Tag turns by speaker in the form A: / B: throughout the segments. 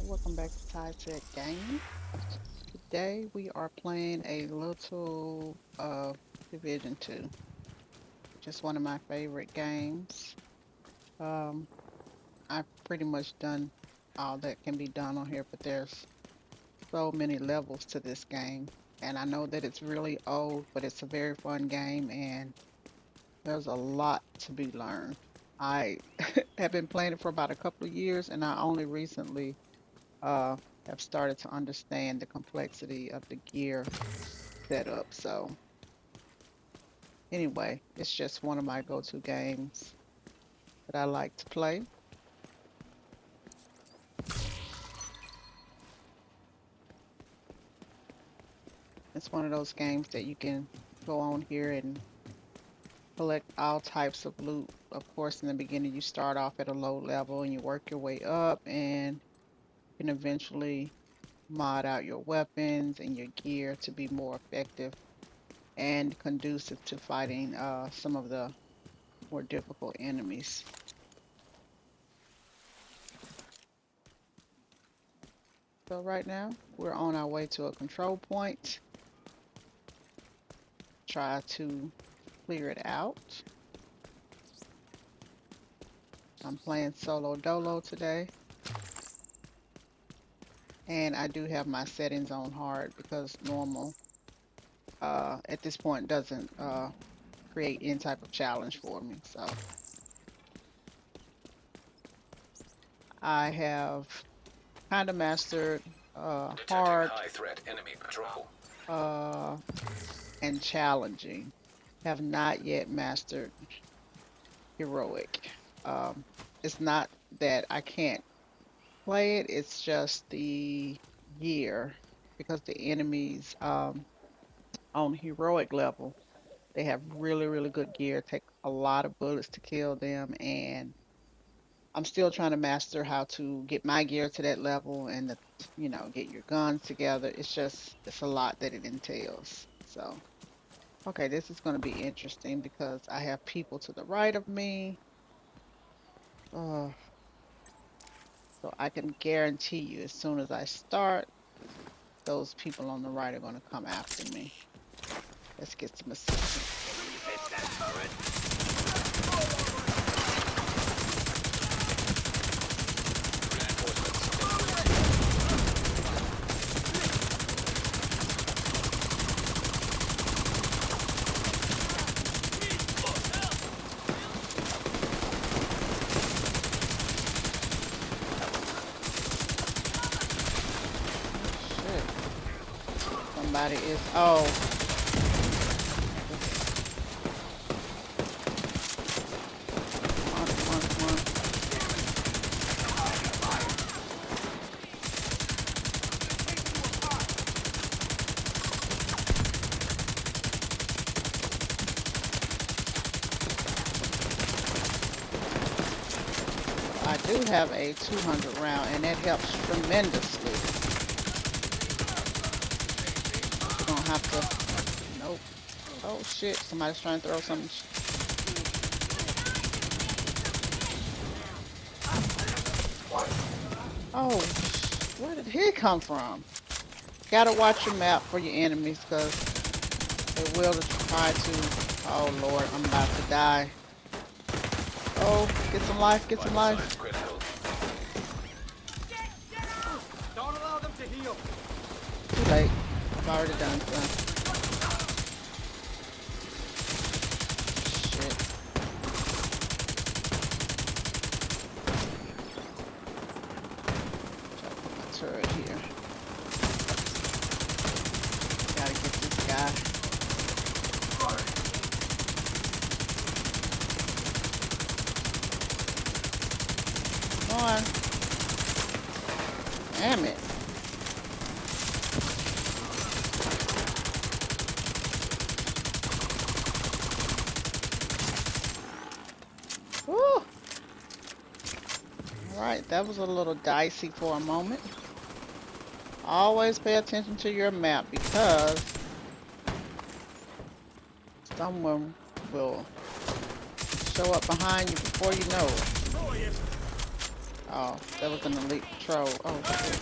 A: Welcome back to Tide Set Gaming. Today we are playing a little Division 2, just one of my favorite games. Um, I've pretty much done all that can be done on here, but there's so many levels to this game. And I know that it's really old, but it's a very fun game and there's a lot to be learned. I have been playing it for about a couple of years and I only recently uh, have started to understand the complexity of the gear setup. So anyway, it's just one of my go-to games that I like to play. It's one of those games that you can go on here and collect all types of loot. Of course, in the beginning, you start off at a low level and you work your way up and you can eventually mod out your weapons and your gear to be more effective and conducive to fighting some of the more difficult enemies. So right now, we're on our way to a control point. Try to clear it out. I'm playing solo dolo today. And I do have my settings on hard because normal at this point doesn't create any type of challenge for me. So I have kind of mastered hard
B: High threat enemy patrol.
A: uh, and challenging. Have not yet mastered heroic. It's not that I can't play it, it's just the gear because the enemies on heroic level, they have really, really good gear, take a lot of bullets to kill them, and I'm still trying to master how to get my gear to that level and get your guns together. It's a lot that it entails. So, okay, this is going to be interesting because I have people to the right of me. Uh, so I can guarantee you as soon as I start, those people on the right are going to come after me. Let's get some assistance. Shit. Somebody is. Oh. Come on, come on, come on. I do have a 200 round, and that helps tremendously. You're gonna have to. Nope. Oh shit! Somebody's trying to throw something. Oh, where did he come from? Gotta watch your map for your enemies, cause they will try to. Oh Lord, I'm about to die. Oh, get some life, get some life.
C: Don't allow them to heal.
A: Too late. I've already done some. Shit. Try to put my turret here. Gotta get this guy. Come on. Damn it. Woo! Alright, that was a little dicey for a moment. Always pay attention to your map because someone will show up behind you before you know it. Oh, that was an elite patrol. Oh shit.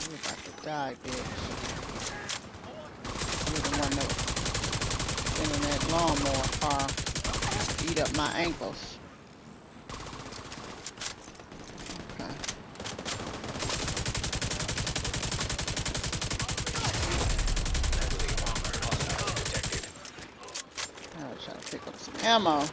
A: You about to die, bitch. You're the one that was in that lawnmower car. Eat up my ankles. Okay. I was trying to pick up some ammo.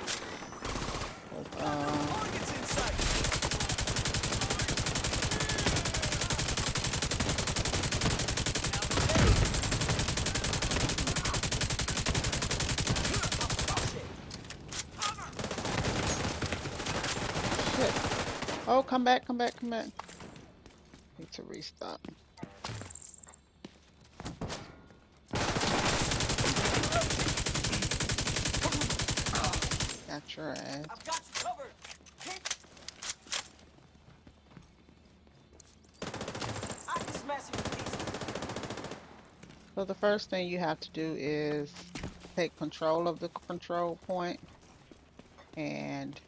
A: Shit. Oh, come back, come back, come back. Need to restock. Got your ass.
C: I've got you covered. I can smash you to pieces.
A: So the first thing you have to do is take control of the control point. And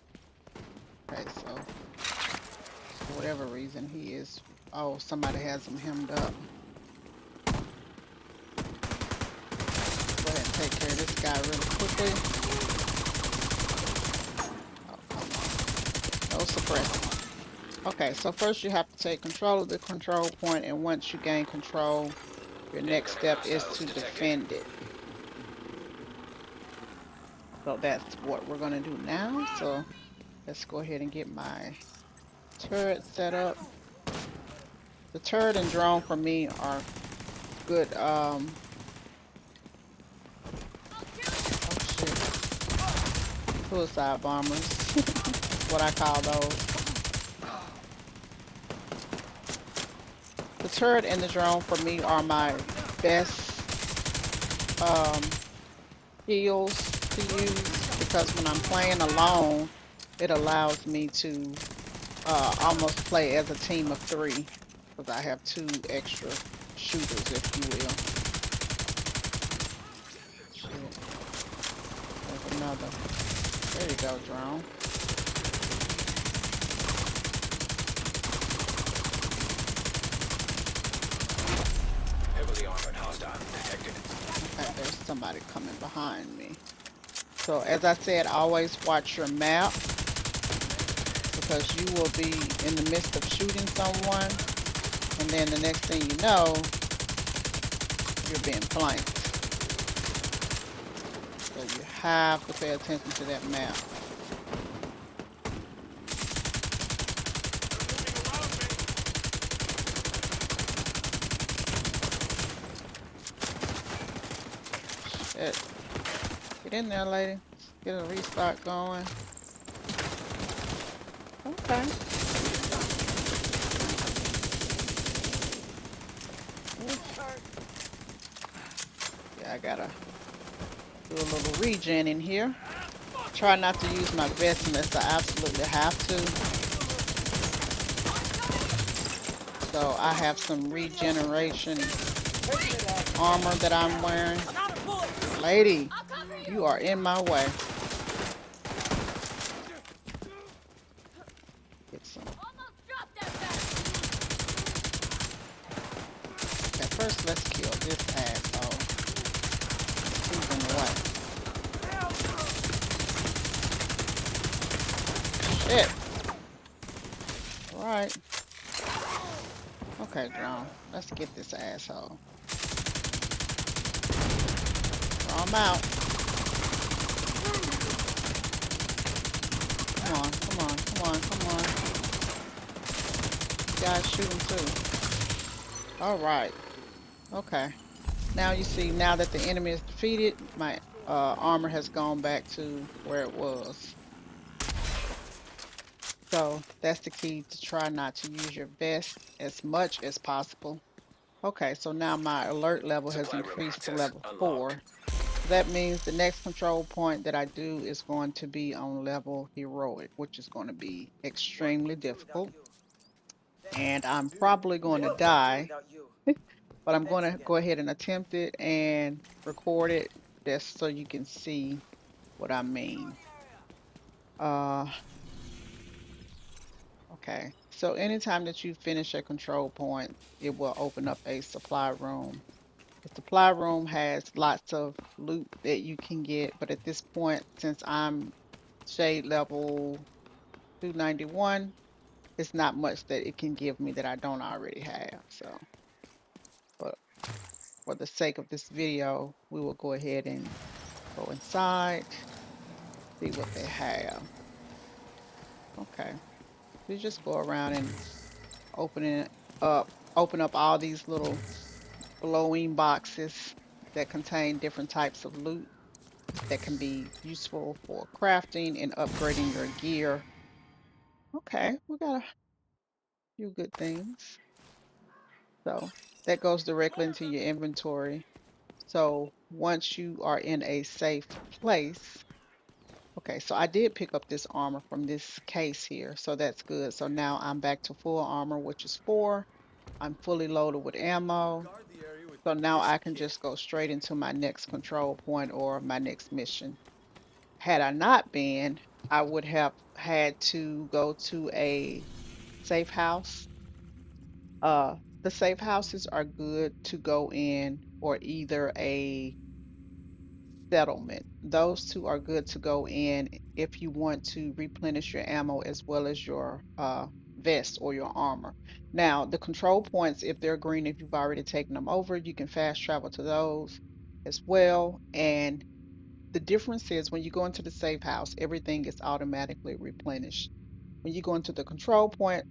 A: okay, so for whatever reason he is, oh, somebody has him hemmed up. Go ahead and take care of this guy really quickly. Oh, come on. No suppressing. Okay, so first you have to take control of the control point, and once you gain control, your next step is to defend it. So that's what we're going to do now. So let's go ahead and get my turret set up. The turret and drone for me are good. Oh shit. Suicide bombers. What I call those. The turret and the drone for me are my best skills to use, because when I'm playing alone, it allows me to almost play as a team of 3, because I have 2 extra shooters, if you will. Shit. There's another. There you go, drone.
B: Heavily armored hostile detected.
A: Okay, there's somebody coming behind me. So as I said, always watch your map, because you will be in the midst of shooting someone, and then the next thing you know, you're being flanked. So you have to pay attention to that map. Shit. Get in there, lady. Get a restock going. Okay. Yeah, I gotta do a little regen in here. Try not to use my vest unless I absolutely have to. So I have some regeneration armor that I'm wearing. Lady, you are in my way. Get some. Okay, first let's kill this asshole. He's in the way. Shit. Alright. Okay, drone. Let's get this asshole. Draw him out. Come on, come on, come on, come on. You guys shoot him too. Alright. Okay. Now you see, now that the enemy is defeated, my armor has gone back to where it was. So that's the key, to try not to use your vest as much as possible. Okay, so now my alert level has increased to level 4. That means the next control point that I do is going to be on level heroic, which is going to be extremely difficult. And I'm probably going to die, but I'm going to go ahead and attempt it and record it just so you can see what I mean. Uh, okay. So anytime that you finish a control point, it will open up a supply room. The supply room has lots of loot that you can get, but at this point, since I'm shade level 291, it's not much that it can give me that I don't already have. So, but for the sake of this video, we will go ahead and go inside, see what they have. Okay. You just go around and open it up, open up all these little glowing boxes that contain different types of loot that can be useful for crafting and upgrading your gear. Okay, we got a few good things. So that goes directly into your inventory. So once you are in a safe place, okay, so I did pick up this armor from this case here, so that's good. So now I'm back to full armor, which is 4. I'm fully loaded with ammo. So now I can just go straight into my next control point or my next mission. Had I not been, I would have had to go to a safe house. The safe houses are good to go in, or either a settlement. Those two are good to go in if you want to replenish your ammo as well as your vest or your armor. Now, the control points, if they're green, if you've already taken them over, you can fast travel to those as well. And the difference is when you go into the safe house, everything is automatically replenished. When you go into the control point,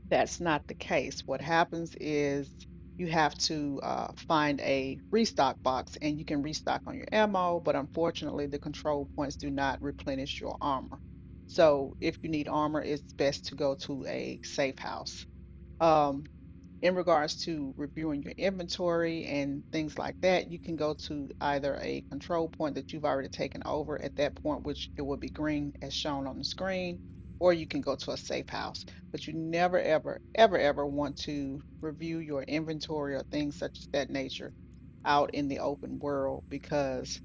A: that's not the case. What happens is you have to find a restock box and you can restock on your ammo, but unfortunately, the control points do not replenish your armor. So if you need armor, it's best to go to a safe house. Um, in regards to reviewing your inventory and things like that, you can go to either a control point that you've already taken over at that point, which it will be green as shown on the screen, or you can go to a safe house. But you never, ever, ever, ever want to review your inventory or things such as that nature out in the open world because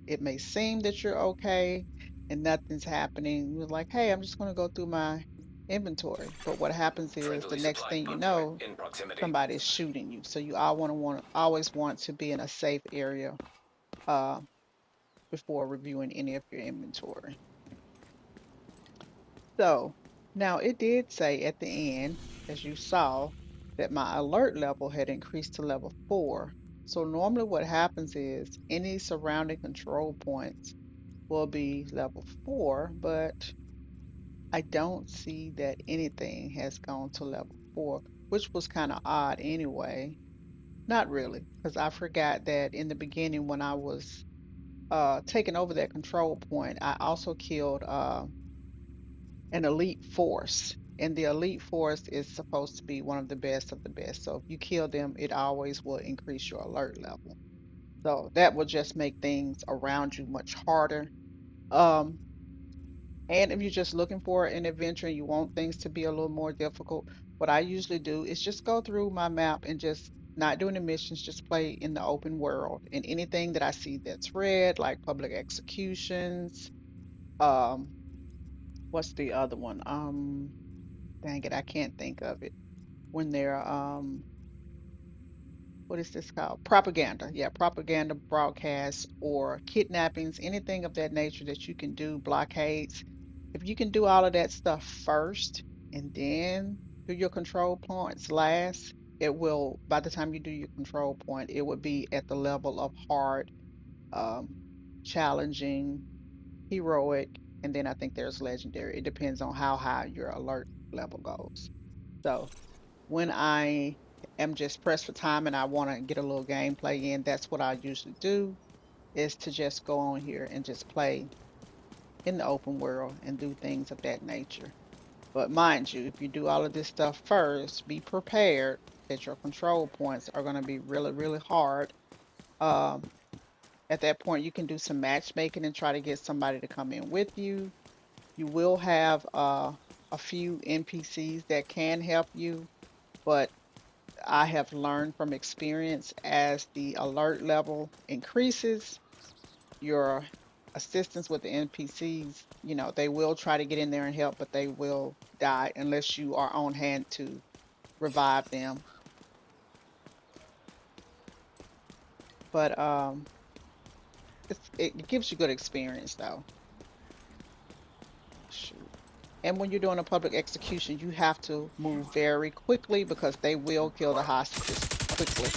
A: it may seem that you're okay and nothing's happening. You're like, hey, I'm just going to go through my inventory. But what happens is the
B: Friendly
A: next
B: supply
A: thing you
B: confirmed
A: know,
B: in proximity.
A: somebody's shooting you. So you all always want to be in a safe area uh, before reviewing any of your inventory. So now it did say at the end, as you saw, that my alert level had increased to level 4. So normally what happens is any surrounding control points will be level 4, but I don't see that anything has gone to level 4, which was kind of odd anyway. Not really, because I forgot that in the beginning when I was taking over that control point, I also killed an elite force. And the elite force is supposed to be one of the best of the best. So if you kill them, it always will increase your alert level. So that will just make things around you much harder. Um, And if you're just looking for an adventure and you want things to be a little more difficult, what I usually do is just go through my map and just not doing the missions, just play in the open world. And anything that I see that's red, like public executions, um, what's the other one? Dang it, I can't think of it. When they're what is this called? Propaganda. Yeah, propaganda broadcasts or kidnappings, anything of that nature that you can do, blockades. If you can do all of that stuff first and then do your control points last, it will, by the time you do your control point, it would be at the level of hard, um, challenging, heroic, and then I think there's legendary. It depends on how high your alert level goes. So when I am just pressed for time and I want to get a little gameplay in, that's what I usually do is to just go on here and just play in the open world and do things of that nature. But mind you, if you do all of this stuff first, be prepared that your control points are going to be really, really hard. Um, at that point, you can do some matchmaking and try to get somebody to come in with you. You will have a few NPCs that can help you, but I have learned from experience as the alert level increases, your assistance with the NPCs, they will try to get in there and help, but they will die unless you are on hand to revive them. But it gives you good experience though. Shoot. And when you're doing a public execution, you have to move very quickly because they will kill the hostages quickly.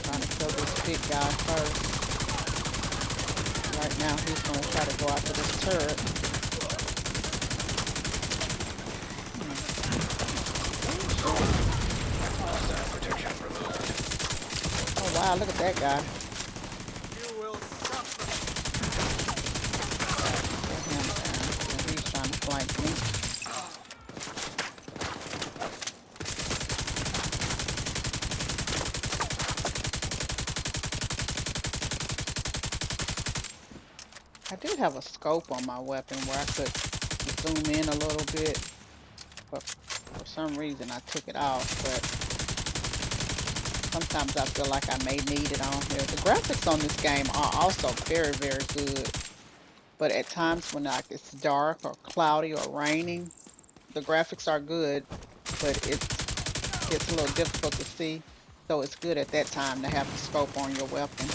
A: Trying to kill this big guy first. Right now, he's going to try to go after this turret. Hmm. Oh, shoot.
B: Hostile protection removed.
A: Oh, wow, look at that guy.
C: You will suffer.
A: Get him down. Yeah, he's trying to flank me. I did have a scope on my weapon where I could zoom in a little bit, but for some reason I took it off. But sometimes I feel like I may need it on here. The graphics on this game are also very, very good. But at times when like it's dark or cloudy or raining, the graphics are good, but it gets a little difficult to see. So it's good at that time to have the scope on your weapon.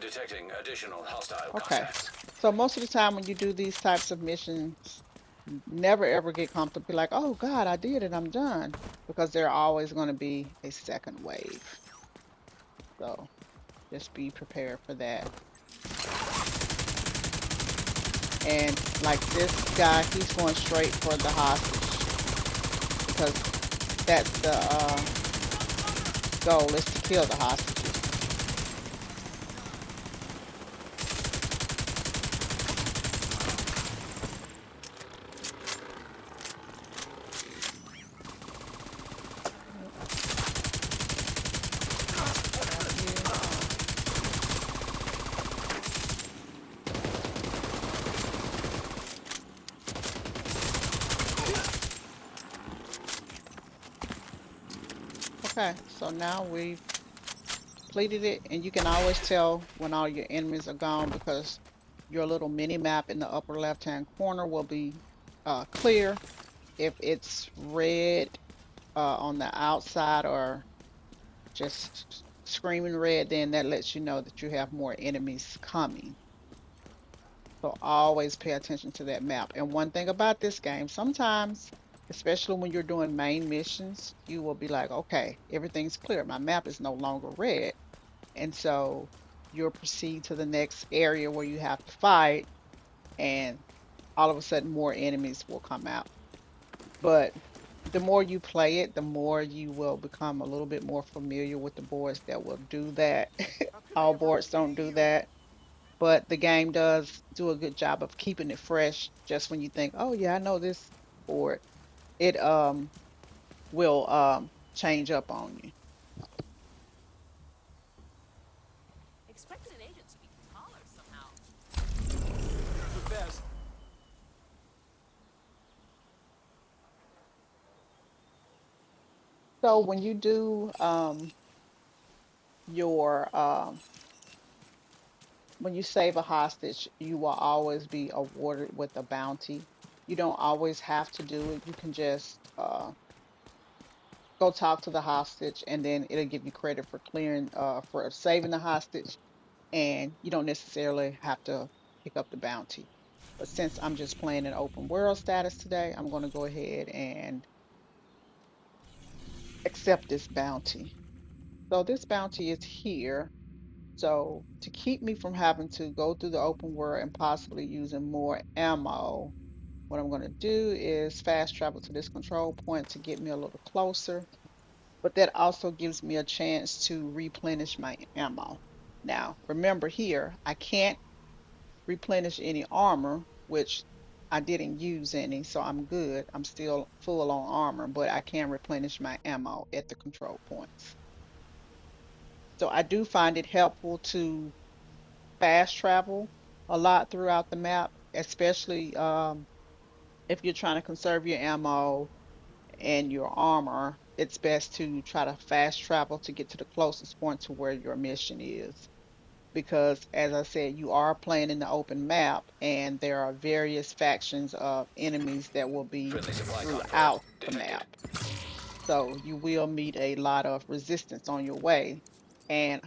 B: Detecting additional hostile
A: Okay.
B: contacts.
A: So most of the time when you do these types of missions, never ever get comfortable. Be like, oh God, I did it, I'm done. Because there are always going to be a second wave. So just be prepared for that. And like this guy, he's going straight for the hostage because that's the goal is to kill the hostages. Got you. Okay, so now we've completed it, and you can always tell when all your enemies are gone because your little mini map in the upper left hand corner will be clear. If it's red on the outside or just screaming red, then that lets you know that you have more enemies coming. So always pay attention to that map. And one thing about this game, sometimes, especially when you're doing main missions, you will be like, okay, everything's clear. My map is no longer red. And so you'll proceed to the next area where you have to fight, and all of a sudden more enemies will come out. But the more you play it, the more you will become a little bit more familiar with the boards that will do that.
C: How could I
A: All
C: ever
A: boards
C: repay
A: don't do
C: you?
A: that, but the game does do a good job of keeping it fresh just when you think, "Oh yeah, I know this board." It will change up on you.
D: Expected an agent to be taller somehow.
C: You're the best.
A: So when you do your when you save a hostage, you will always be awarded with a bounty. You don't always have to do it. You can just go talk to the hostage, and then it'll give you credit for clearing, for saving the hostage, and you don't necessarily have to pick up the bounty. But since I'm just playing an open world status today, I'm going to go ahead and accept this bounty. So this bounty is here. So to keep me from having to go through the open world and possibly using more ammo, what I'm going to do is fast travel to this control point to get me a little closer. But that also gives me a chance to replenish my ammo. Now, remember here, I can't replenish any armor, which I didn't use any, so I'm good. I'm still full on armor, but I can replenish my ammo at the control points. So I do find it helpful to fast travel a lot throughout the map, especially if you're trying to conserve your ammo and your armor, it's best to try to fast travel to get to the closest point to where your mission is. Because, as I said, you are playing in the open map, and there are various factions of enemies that will be
B: Friendly supply convoy
A: throughout the
B: detected.
A: map. So you will meet a lot of resistance on your way. And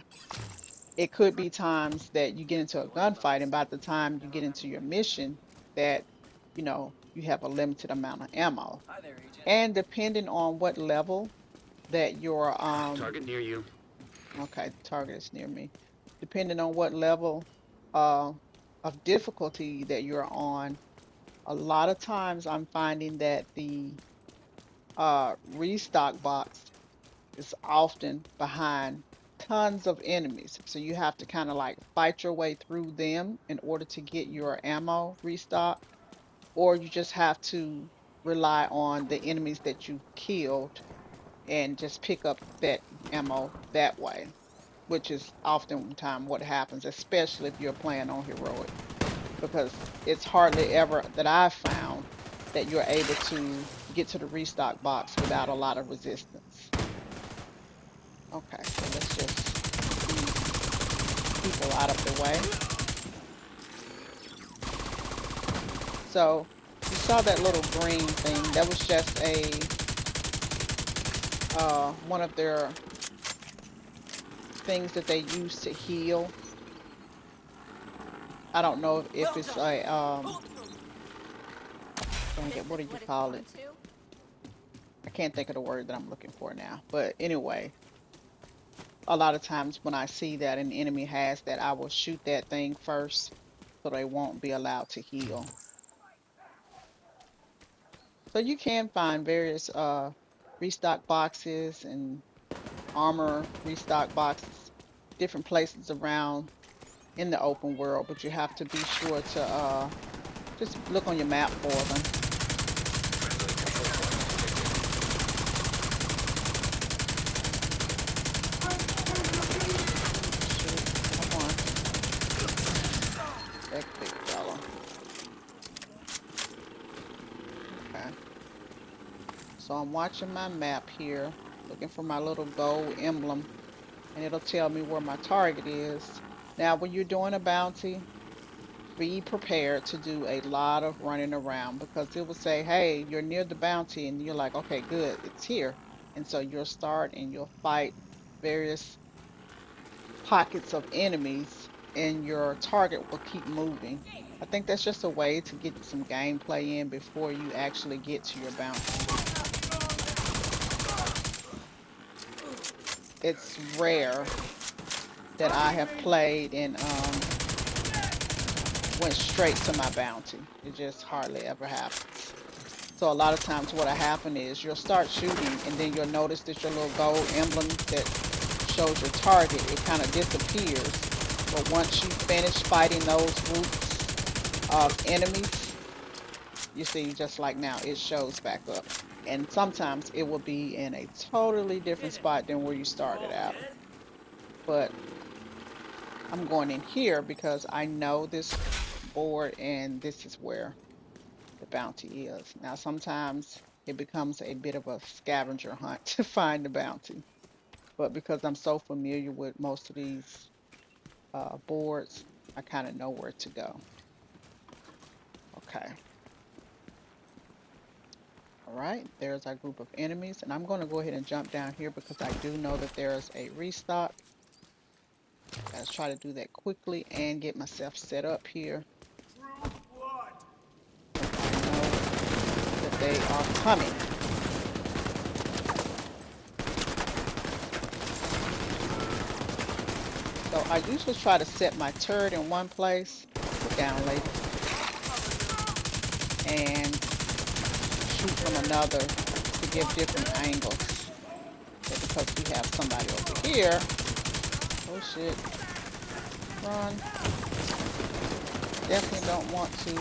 A: it could be times that you get into a gunfight, and by the time you get into your mission, that you have a limited amount of ammo.
C: Hi there, Agent.
A: And depending on what level that your
B: Target near you.
A: okay, the target is near me. Depending on what level uh, of difficulty that you're on, a lot of times I'm finding that the restock box is often behind tons of enemies. So you have to kind of like fight your way through them in order to get your ammo restock, or you just have to rely on the enemies that you killed and just pick up that ammo that way, which is oftentimes what happens, especially if you're playing on heroic, because it's hardly ever that I've found that you're able to get to the restock box without a lot of resistance. Okay, so let's just these people out of the way. So you saw that little green thing. That was just a one of their things that they use to heal. I don't know if
C: Well
A: it's
C: done.
A: a
C: Pull through.
A: dang
D: This
A: it, what do
D: is
A: you
D: what it's
A: call
D: going
A: it?
D: to.
A: I can't think of the word that I'm looking for now. But anyway, a lot of times when I see that an enemy has that, I will shoot that thing first so they won't be allowed to heal. So you can find various restock boxes and armor restock boxes, different places around in the open world, but you have to be sure to just look on your map for them. Shoot, come on, that big fella. Okay, so I'm watching my map here, looking for my little gold emblem, and it'll tell me where my target is. Now, when you're doing a bounty, be prepared to do a lot of running around, because it will say, hey, you're near the bounty, and you're like, okay, good, it's here. And so you'll start and you'll fight various pockets of enemies, and your target will keep moving. I think that's just a way to get some gameplay in before you actually get to your bounty. It's rare that I have played and went straight to my bounty. It just hardly ever happens. So a lot of times what'll happen is you'll start shooting, and then you'll notice that your little gold emblem that shows your target, it kind of disappears. But once you finish fighting those groups of enemies, you see, just like now, it shows back up. And sometimes it will be in a totally different spot than where you started out. But I'm going in here because I know this board, and this is where the bounty is. Now, sometimes it becomes a bit of a scavenger hunt to find the bounty. But because I'm so familiar with most of these boards, I kind of know where to go. Okay. All right. There's our group of enemies. And I'm going to go ahead and jump down here because I do know that there's a restock. Let's try to do that quickly and get myself set up here. I know that they are coming. So I usually try to set my turret in one place, sit down, lady, and shoot from another to give different angles. But because we have somebody over here, oh shit, run. Definitely don't want to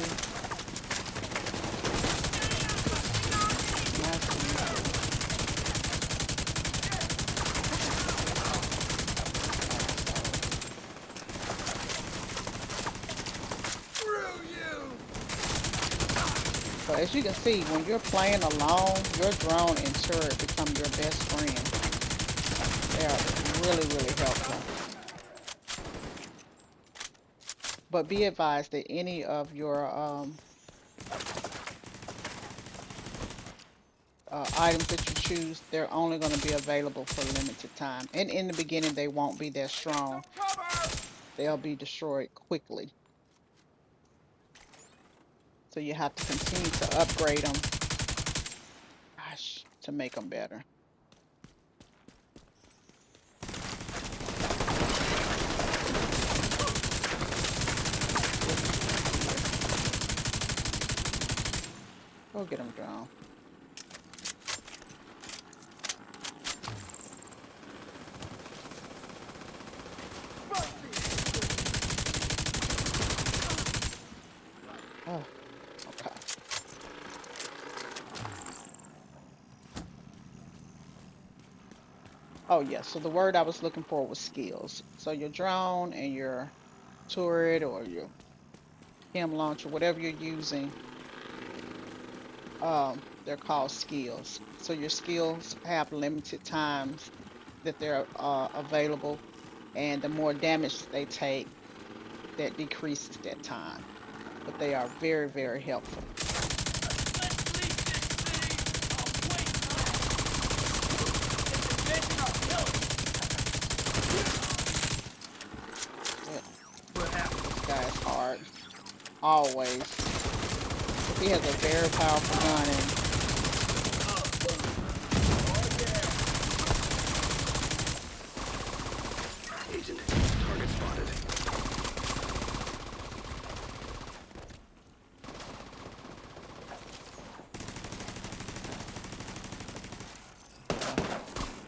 A: mess with you. So as you can see, when you're playing alone, your drone and turret become your best friend. They are really, really helpful. But be advised that any of your items that you choose, they're only going to be available for a limited time. And in the beginning, they won't be that strong. They'll be destroyed quickly. So you have to continue to upgrade them, gosh, to make them better. Go get them, drone. Oh, okay. Oh, yeah. So the word I was looking for was skills. So your drone and your turret or your chem launcher, whatever you're using, they're called skills. So your skills have limited times that they're available, and the more damage they take, that decreases that time. But they are very, very helpful. This guy is hard, always. He has a very powerful gun, and
B: Agent, target spotted.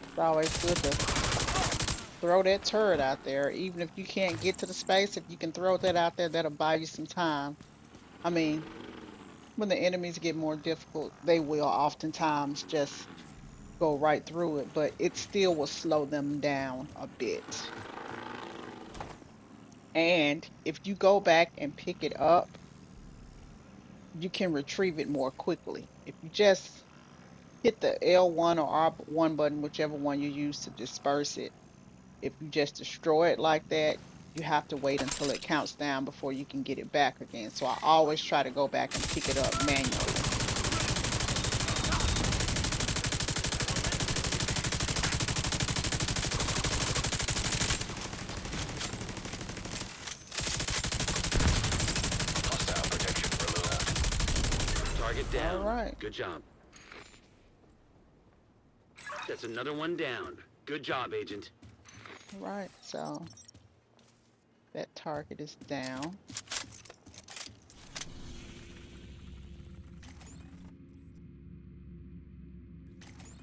A: it's always good to throw that turret out there. Even if you can't get to the space, if you can throw that out there, that'll buy you some time. I mean, when the enemies get more difficult, they will oftentimes just go right through it, but it still will slow them down a bit. And if you go back and pick it up, you can retrieve it more quickly. If you just hit the L1 or R1 button, whichever one you use to disperse it, if you just destroy it like that, you have to wait until it counts down before you can get it back again. So I always try to go back and pick it up manually.
B: Hostile protection removed.
E: Target down.
A: All right.
E: Good job. That's another one down. Good job, Agent.
A: All right. So that target is down.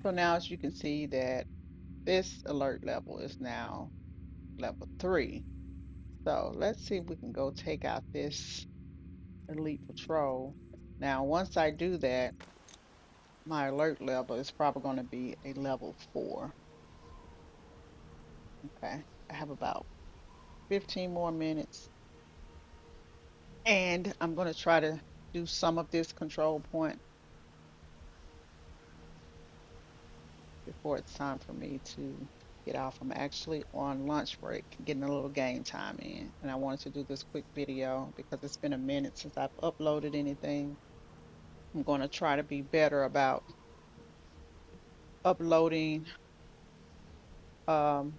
A: So now as you can see that this alert level is now level 3. So let's see if we can go take out this elite patrol. Now, once I do that, my alert level is probably going to be a level 4. Okay, I have about 15 more minutes, and I'm going to try to do some of this control point before it's time for me to get off. I'm actually on lunch break, getting a little game time in, and I wanted to do this quick video because it's been a minute since I've uploaded anything. I'm going to try to be better about uploading um,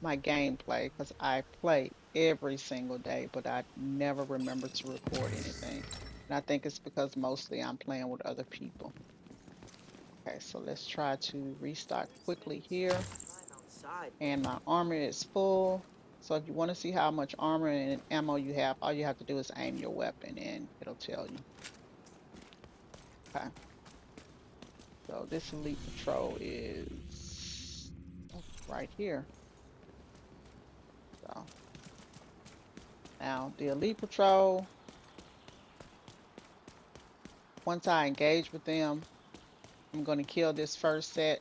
A: my gameplay because I play every single day, but I never remember to record anything. And I think it's because mostly I'm playing with other people. Okay, so let's try to restart quickly here. And my armor is full. So if you want to see how much armor and ammo you have, all you have to do is aim your weapon and it'll tell you. Okay. So this elite patrol is right here. So now the elite patrol, once I engage with them, I'm going to kill this first set,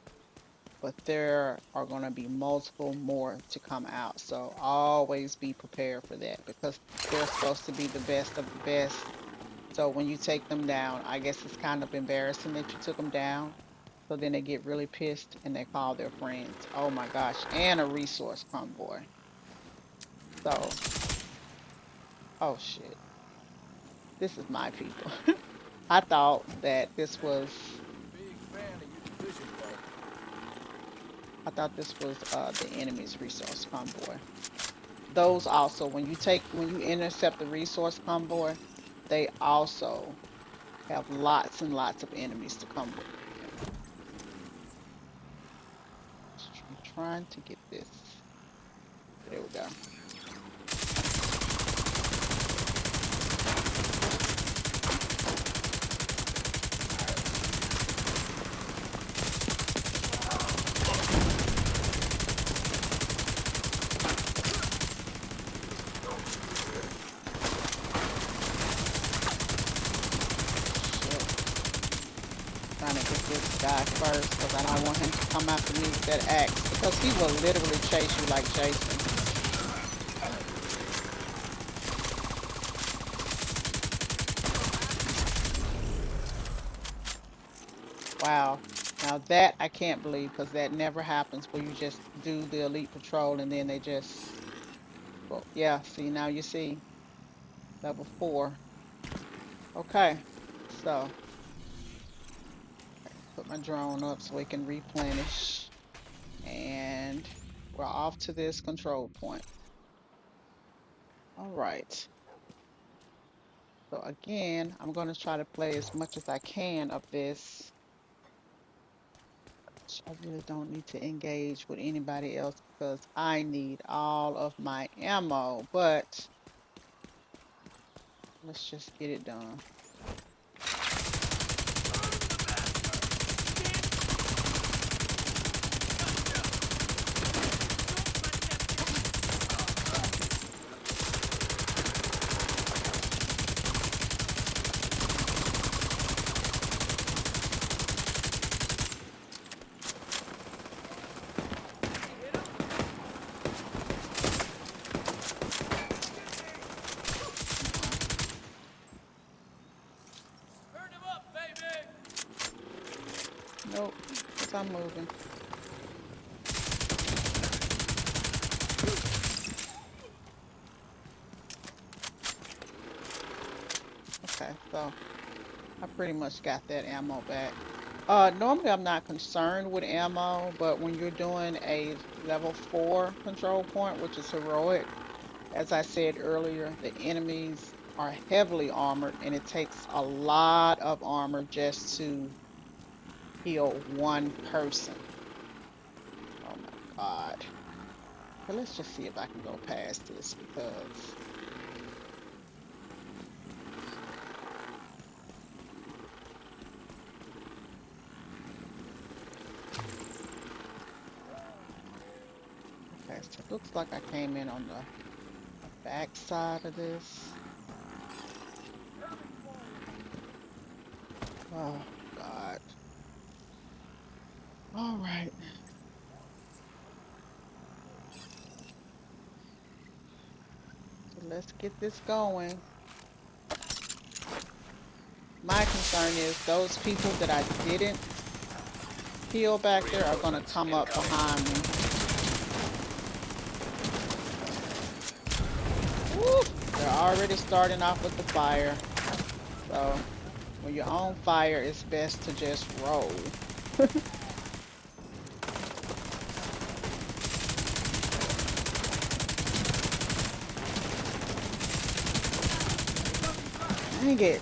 A: but there are going to be multiple more to come out. So always be prepared for that because they're supposed to be the best of the best. So when you take them down, I guess it's kind of embarrassing that you took them down. So then they get really pissed and they call their friends. Oh my gosh, and a resource convoy. So, oh shit, this is my people. I thought that this was, I thought this was the enemy's resource convoy. Those also, when you intercept the resource convoy, they also have lots and lots of enemies to come with. I'm trying to get this. There we go. Trying to get this guy first because I don't want him to come after me with that axe because he will literally chase you like Jason. Wow. Now that I can't believe because that never happens where you just do the elite patrol and then they just, well, yeah, see, now you see level 4. Okay, so put my drone up so we can replenish. And we're off to this control point. All right. So again, I'm going to try to play as much as I can of this. I really don't need to engage with anybody else because I need all of my ammo, but let's just get it done. Nope, because I'm moving. Okay, so I pretty much got that ammo back. Normally I'm not concerned with ammo, but when you're doing a level 4 control point, which is heroic, as I said earlier, the enemies are heavily armored and it takes a lot of armor just to heal one person. Oh my God. But let's just see if I can go past this because okay, so it looks like I came in on the back side of this. Oh God. All right. So let's get this going. My concern is those people that I didn't kill back there are going to come up behind me. Woo! They're already starting off with the fire. So when you're on fire, it's best to just roll. Dang it.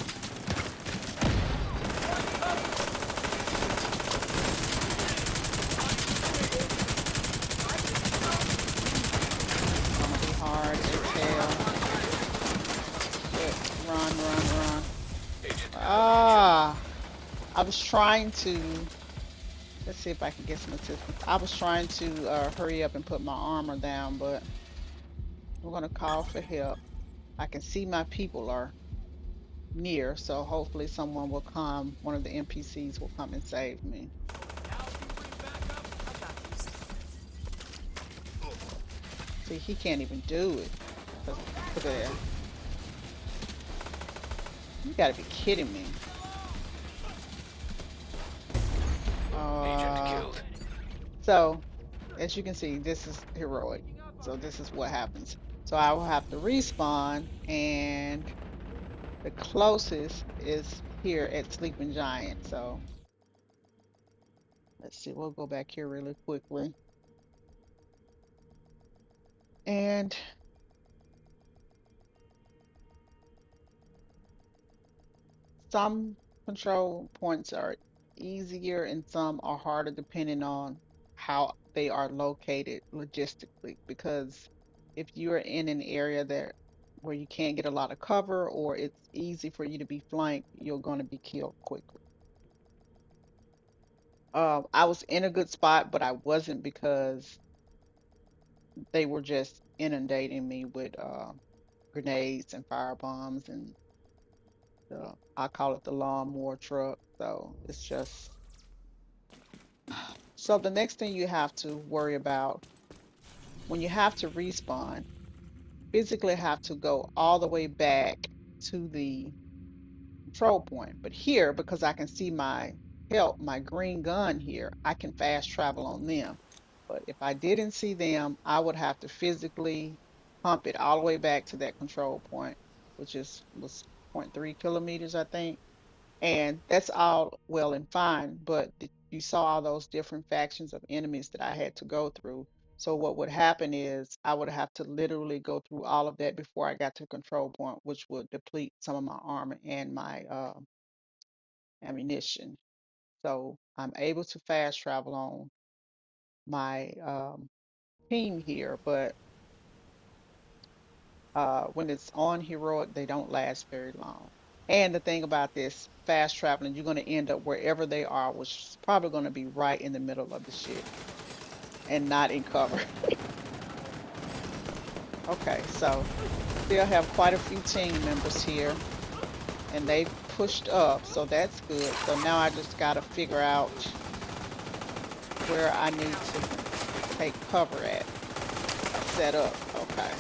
A: Gonna be hard to tell. Shit. Run. Ah, I was trying to, let's see if I can get some assistance. I was trying to hurry up and put my armor down, but we're gonna call for help. I can see my people are near, so hopefully someone will come, one of the NPCs will come and save me. See, he can't even do it. Look at that. You gotta be kidding me.
B: Agent killed.
A: So as you can see, this is heroic. So this is what happens. So I will have to respawn, and the closest is here at Sleeping Giant. So let's see, we'll go back here really quickly. And some control points are easier and some are harder depending on how they are located logistically. Because if you're in an area that where you can't get a lot of cover or it's easy for you to be flanked, you're going to be killed quickly. I was in a good spot, but I wasn't because they were just inundating me with grenades and fire bombs and I call it the lawnmower truck. So it's just so the next thing you have to worry about when you have to respawn, physically have to go all the way back to the control point. But here, because I can see my help, my green gun here, I can fast travel on them. But if I didn't see them, I would have to physically pump it all the way back to that control point, which was 0.3 kilometers, I think. And that's all well and fine, but you saw all those different factions of enemies that I had to go through. So what would happen is I would have to literally go through all of that before I got to the control point, which would deplete some of my armor and my ammunition. So I'm able to fast travel on my team here, but when it's on heroic, they don't last very long. And the thing about this fast traveling, you're going to end up wherever they are, which is probably going to be right in the middle of the shit and not in cover. Okay, so still have quite a few team members here, and they pushed up, so that's good. So now I just got to figure out where I need to take cover at. Set up. Okay.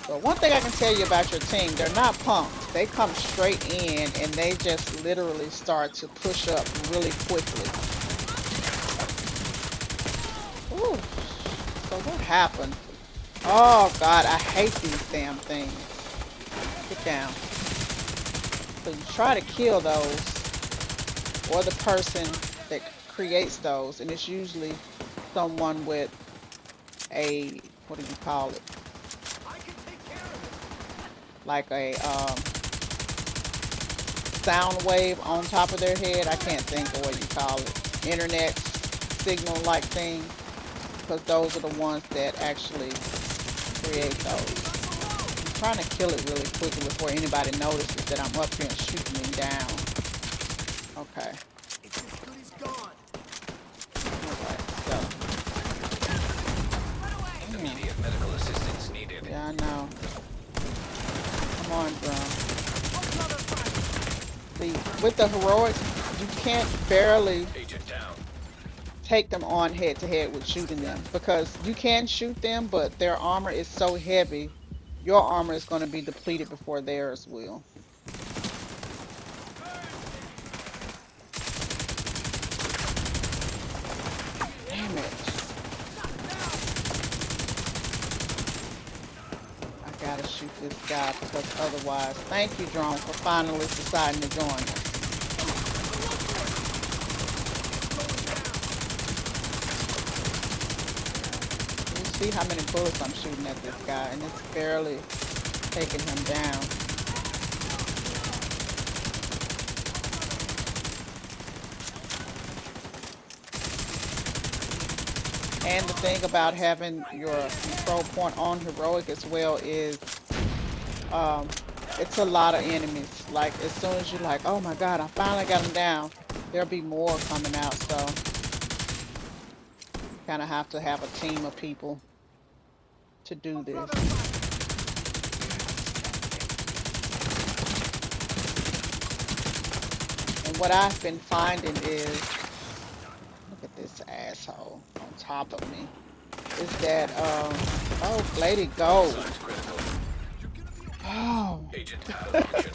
A: So one thing I can tell you about your team, they're not punks. They come straight in and they just literally start to push up really quickly. Ooh. So what happened? Oh God, I hate these damn things. Get down. So you try to kill those or the person that creates those, and it's usually someone with a, what do you call it? Like a sound wave on top of their head. I can't think of what you call it. Internet signal like thing. Because those are the ones that actually create those. I'm trying to kill it really quickly before anybody notices that I'm up here and shooting him down. Okay. Alright, so.
B: Immediate medical assistance needed.
A: Yeah, I know. Come on, Drum. See, with the heroics, you can't barely
B: Agent down.
A: take them on head to head with shooting them because you can shoot them, but their armor is so heavy, your armor is going to be depleted before theirs will. Damn it. I gotta shoot this guy because otherwise, thank you, Drone, for finally deciding to join us. You see how many bullets I'm shooting at this guy, and it's barely taking him down. And the thing about having your control point on heroic as well is it's a lot of enemies. Like as soon as you're like, oh my God, I finally got them down, there'll be more coming out. So you kind of have to have a team of people to do this. And what I've been finding is, look at this asshole on top of me, is that, oh, Lady Go. Oh.
B: Agent out of action.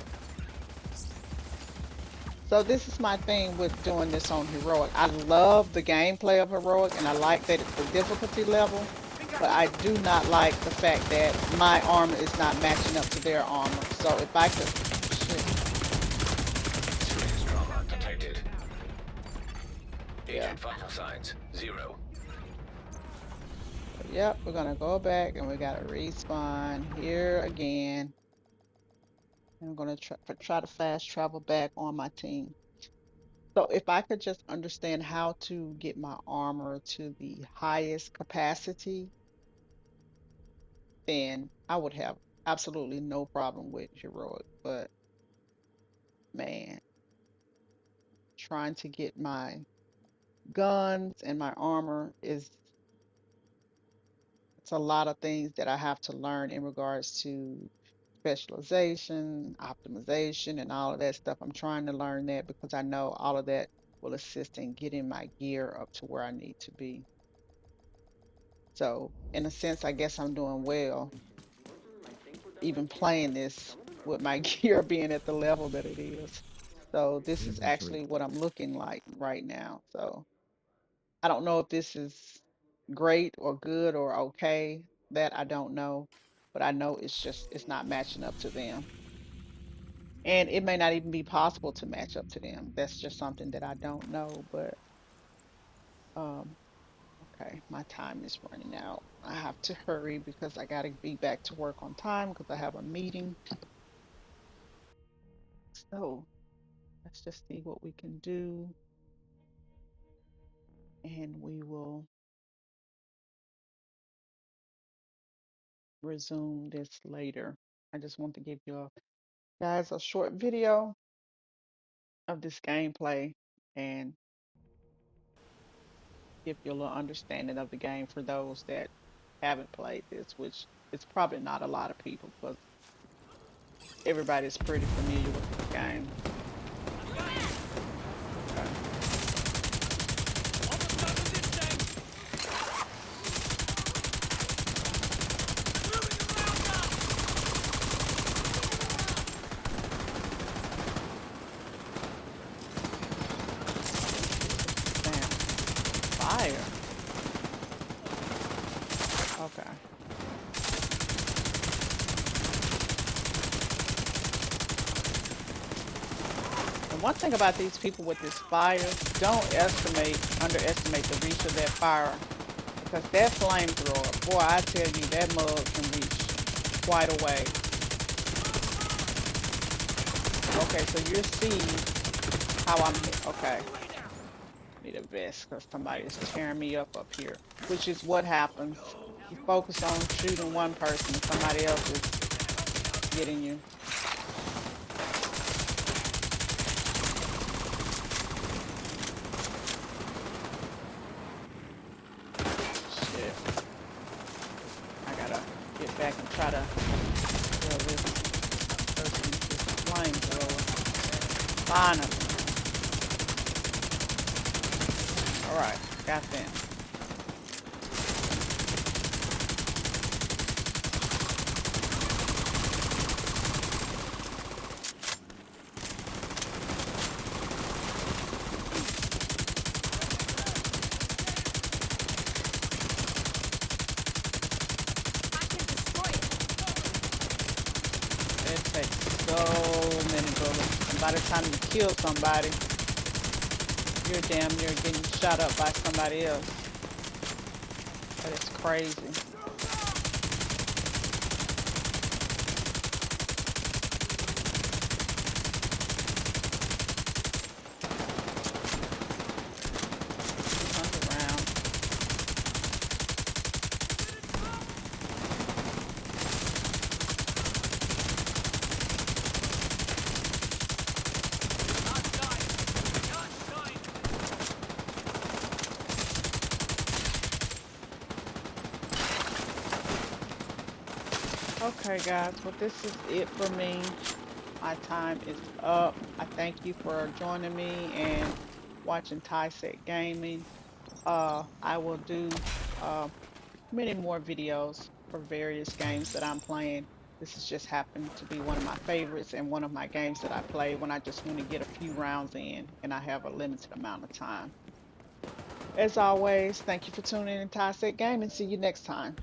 A: So this is my thing with doing this on heroic. I love the gameplay of heroic and I like that it's the difficulty level, but I do not like the fact that my armor is not matching up to their armor. So if I could, shit,
B: Serious trauma detected.
A: yeah.
B: Agent vital signs 0.
A: So, yep, we're gonna go back and we gotta respawn here again. And I'm gonna try to fast travel back on my team. So if I could just understand how to get my armor to the highest capacity, then I would have absolutely no problem with heroic. But man, trying to get my guns and my armor is it's a lot of things that I have to learn in regards to specialization, optimization, and all of that stuff. I'm trying to learn that because I know all of that will assist in getting my gear up to where I need to be. So, in a sense, I guess I'm doing well, even playing this with my gear being at the level that it is. So, this is actually what I'm looking like right now. So, I don't know if this is great or good or okay. That I don't know, but I know it's not matching up to them. And it may not even be possible to match up to them. That's just something that I don't know. But um, okay, my time is running out. I have to hurry because I got to be back to work on time because I have a meeting. So let's just see what we can do, and we will resume this later. I just want to give you guys a short video of this gameplay and give you a little understanding of the game for those that haven't played this, which it's probably not a lot of people because everybody's pretty familiar with this game. Okay. Fire. Okay. And one thing about these people with this fire, don't underestimate the reach of that fire. Because that flamethrower, boy, I tell you, that mug can reach quite a way. Okay, so you see how I'm hit. Okay. Need a vest because somebody is tearing me up here, which is what happens. You focus on shooting one person, somebody else is getting you. Shit. I gotta get back and try to kill this person with this flamethrower. Finally. Alright, got them. It takes so many bullets. And by the time you kill somebody, you're damn near getting shot up by somebody else. That is crazy. Around. Okay, guys, well, this is it for me. My time is up. I thank you for joining me and watching Tyset Gaming. I will do uh, many more videos for various games that I'm playing This has just happened to be one of my favorites and one of my games that I play when I just want to get a few rounds in and I have a limited amount of time. As always, thank you for tuning in to Toxic Gaming. See you next time.